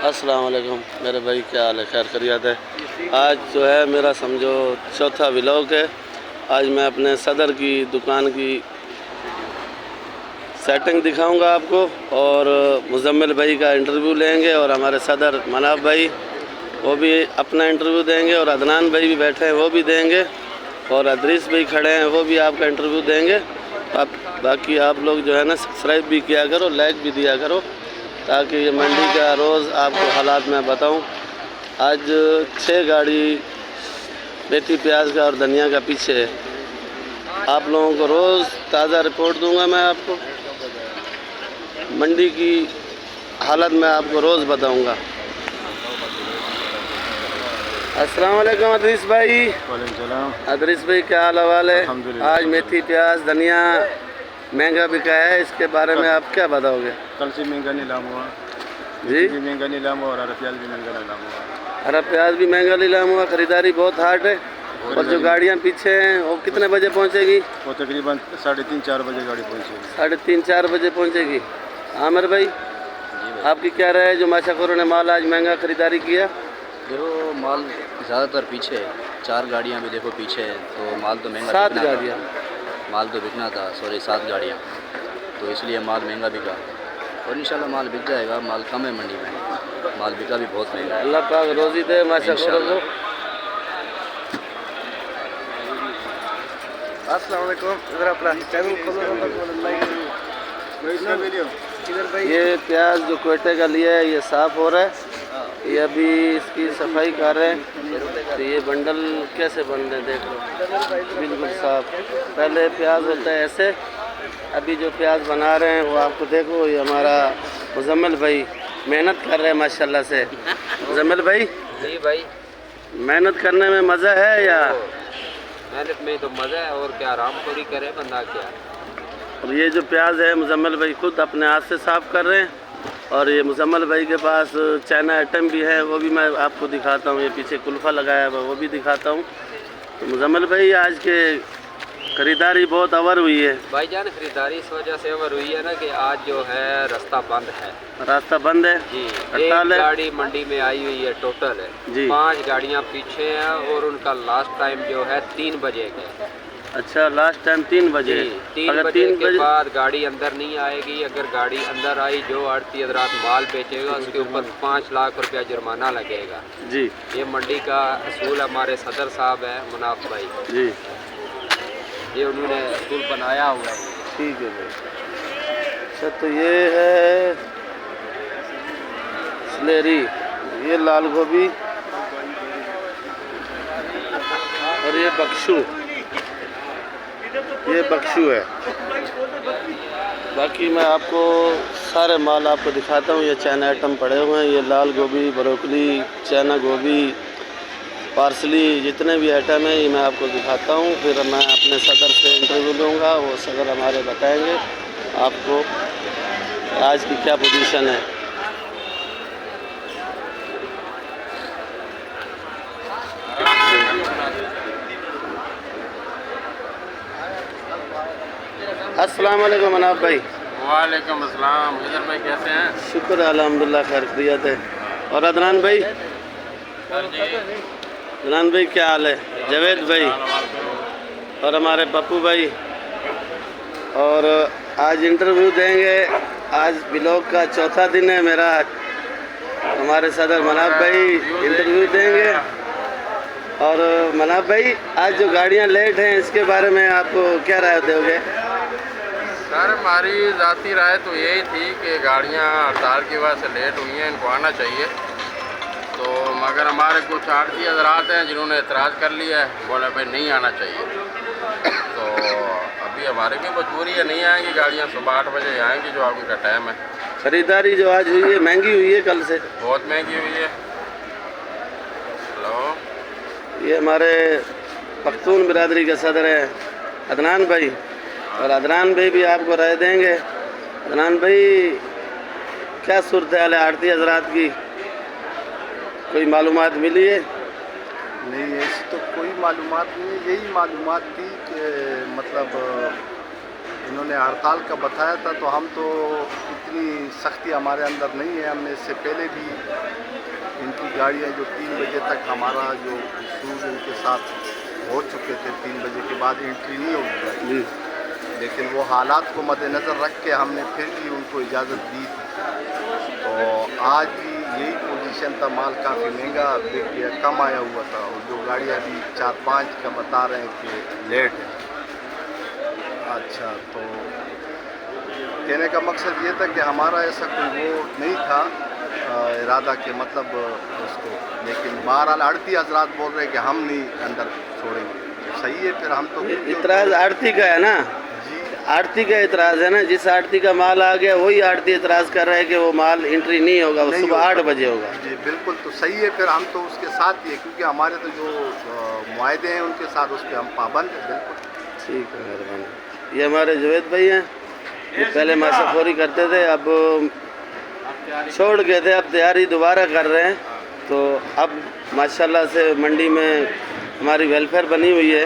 अस्सलाम वालेकुम मेरे भाई, क्या हाल है? खैर खैरियत है। आज जो है मेरा समझो चौथा व्लॉग है। आज मैं अपने सदर की दुकान की सेटिंग दिखाऊंगा आपको, और मुजम्मिल भाई का इंटरव्यू लेंगे, और हमारे सदर मनाफ भाई वो भी अपना इंटरव्यू देंगे, और अदनान भाई भी बैठे हैं वो भी देंगे, और अदरीस भाई खड़े हैं वो भी आपका इंटरव्यू देंगे। बाकी आप लोग जो है ना सब्सक्राइब भी किया करो, लाइक भी दिया करो, ताकि ये मंडी का रोज़ आपको हालात मैं बताऊं। आज 6 गाड़ी मेथी प्याज का और धनिया का पीछे है। आप लोगों को रोज़ ताज़ा रिपोर्ट दूंगा मैं आपको। मंडी की हालत मैं आपको रोज़ बताऊंगा। अस्सलाम वालेकुम अदरीस भाई। वालेकुम। अदरीस भाई क्या हाल है? आज मेथी प्याज धनिया महंगा बिका है, इसके बारे में आप क्या बताओगे? कल से महंगा नीलाम हुआ जी, भी महंगा नीलाम हुआ, और हरा प्याज भी महंगा नीलाम हुआ। हरा प्याज भी महंगा नीलाम हुआ। ख़रीदारी बहुत हार्ड है। और जो गाड़ियाँ पीछे हैं वो कितने बजे पहुँचेगी? वो तकरीबन 3:30-4 बजे गाड़ी पहुँचेगी। 3:30-4 बजे पहुँचेगी। आमिर भाई, आपकी क्या राय है? जो माशाखोरों ने माल आज महंगा ख़रीदारी किया। देखो माल ज़्यादातर पीछे है, 4 गाड़ियाँ भी देखो पीछे है, तो माल तो महंगा 7 बिकना था। गाड़ियाँ, माल तो बिकना था, सॉरी 7 गाड़ियाँ, तो इसलिए माल महंगा बिका। और इंशाल्लाह माल बिक जाएगा। माल कम है मंडी में, माल बिका भी बहुत महंगा है। अल्लाह पाक रोज़ी दे माशाखोरों को। अस्सलाम वालेकुम। इधर अपना चैनल खोलो। ये प्याज जो कोयटे का लिया है ये साफ़ हो रहा है। ये अभी इसकी सफाई कर रहे हैं। तो ये बंडल कैसे बन रहे हैं देख लो, बिल्कुल साफ। पहले प्याज होता है ऐसे, अभी जो प्याज बना रहे हैं वो आपको देखो। ये हमारा मुजम्मिल भाई मेहनत कर रहे हैं माशाल्लाह से। मुजम्मिल भाई जी भाई, मेहनत करने में मज़ा है या? मेहनत में तो मज़ा है, और क्या आराम थोड़ी करे बंदा क्या। और ये जो प्याज है मुजम्मिल भाई खुद अपने हाथ से साफ़ कर रहे हैं। और ये मुजम्मिल भाई के पास चाइना आइटम भी है, वो भी मैं आपको दिखाता हूँ। ये पीछे कुल्फ़ा लगाया हुआ वो भी दिखाता हूँ। तो मुजम्मिल भाई आज के ख़रीदारी बहुत अवर हुई है भाईजान। खरीदारी इस वजह से अवर हुई है ना कि आज जो है रास्ता बंद है। रास्ता बंद है जी, हड़ताल एक है गाड़ी मंडी में आई हुई है टोटल है जी। 5 गाड़ियाँ पीछे हैं, और उनका लास्ट टाइम जो है 3 बजे का। अच्छा, लास्ट टाइम 3 बजे। 3 अगर बजे 3 के बजे बाद गाड़ी अंदर नहीं आएगी। अगर गाड़ी अंदर आई, जो आड़ती हज़रात माल बेचेगा उसके ऊपर 5 लाख रुपया जुर्माना लगेगा। जी ये मंडी का असूल हमारे सदर साहब है मुनाफ भाई जी, ये उन्होंने असूल बनाया हुआ है। ठीक है भाई। अच्छा, तो ये है सलेरी, ये लाल गोभी, और ये बख्शू, ये बख्शू है। बाकी मैं आपको सारे माल आपको दिखाता हूँ। ये चाइना आइटम पड़े हुए हैं। ये लाल गोभी, ब्रोकली, चाइना गोभी, पार्सली, जितने भी आइटम हैं ये मैं आपको दिखाता हूँ। फिर मैं अपने सदर से इंटरव्यू लूँगा, वो सदर हमारे बताएंगे आपको आज की क्या पोजीशन है। अस्सलाम वालेकुम मनाफ भाई। वालेकुम अस्सलाम। इधर भाई कैसे हैं? शुक्र है अल्हम्दुलिल्लाह, खैर खैरियत है। और अदनान भाई, अदनान भाई क्या हाल है? जावेद भाई और हमारे पप्पू भाई। और आज इंटरव्यू देंगे। आज व्लॉग का चौथा दिन है मेरा। हमारे सदर मनाफ भाई इंटरव्यू देंगे। और मनाफ भाई, आज जो गाड़ियां लेट हैं इसके बारे में आपको क्या राय दोगे? सर हमारी ज़ाती राय तो यही थी कि गाड़ियाँ हड़ताल की वजह से लेट हुई हैं, इनको आना चाहिए। तो मगर हमारे कुछ आड़ती हज़रात हैं जिन्होंने एतराज़ कर लिया है, बोला भाई नहीं आना चाहिए। तो अभी हमारी भी मजबूरी है, नहीं आएंगी गाड़ियाँ। सुबह 8 बजे आएंगी जो उनका टाइम है। ख़रीदारी जो आज हुई है महंगी हुई है कल से, बहुत महंगी हुई है। हेलो, ये हमारे पख्तून बिरादरी के सदर हैं अदनान भाई, और अदनान भाई भी आपको राय देंगे। अदनान भाई, क्या सूरत हाल है आड़ती हज़रात की? कोई मालूमात मिली है? नहीं, ऐसी तो कोई मालूमात नहीं है। यही मालूमात थी कि मतलब इन्होंने हड़ताल का बताया था, तो हम तो इतनी सख्ती हमारे अंदर नहीं है। हमने इससे पहले भी इनकी गाड़ियाँ जो 3 बजे तक हमारा जो इशूज़ इनके साथ हो चुके थे, 3 बजे के बाद एंट्री नहीं होगी गाड़ी, लेकिन वो हालात को मद्देनज़र रख के हमने फिर भी उनको इजाज़त दी थी। तो आज भी यही पोजीशन था, माल काफ़ी महंगा बिक गया, कम आया हुआ था, और जो गाड़ियाँ अभी 4-5 का बता रहे हैं कि लेट है। अच्छा, तो कहने का मकसद ये था कि हमारा ऐसा कोई वो नहीं था इरादा के मतलब उसको, लेकिन बहरहाल आड़ती हजरात बोल रहे हैं कि हम नहीं अंदर छोड़ेंगे। सही है, फिर हम तो इतराज़ आड़ती का है ना जी, आड़ती का इतराज़ है ना। जिस आड़ती का माल आ गया वही आड़ती इतराज़ कर रहा है कि वो माल एंट्री नहीं होगा, वो सुबह 8 बजे होगा। जी बिल्कुल, तो सही है, फिर हम तो उसके साथ ही है, क्योंकि हमारे तो जो मुआहदे हैं उनके साथ उस पर हम पाबंद हैं। बिल्कुल ठीक है, मेहरबानी। ये हमारे जुवैद भाई हैं, ये पहले माशाखोरी करते थे, अब छोड़ गए थे, अब तैयारी दोबारा कर रहे हैं। तो अब माशाल्लाह से मंडी में हमारी वेलफेयर बनी हुई है।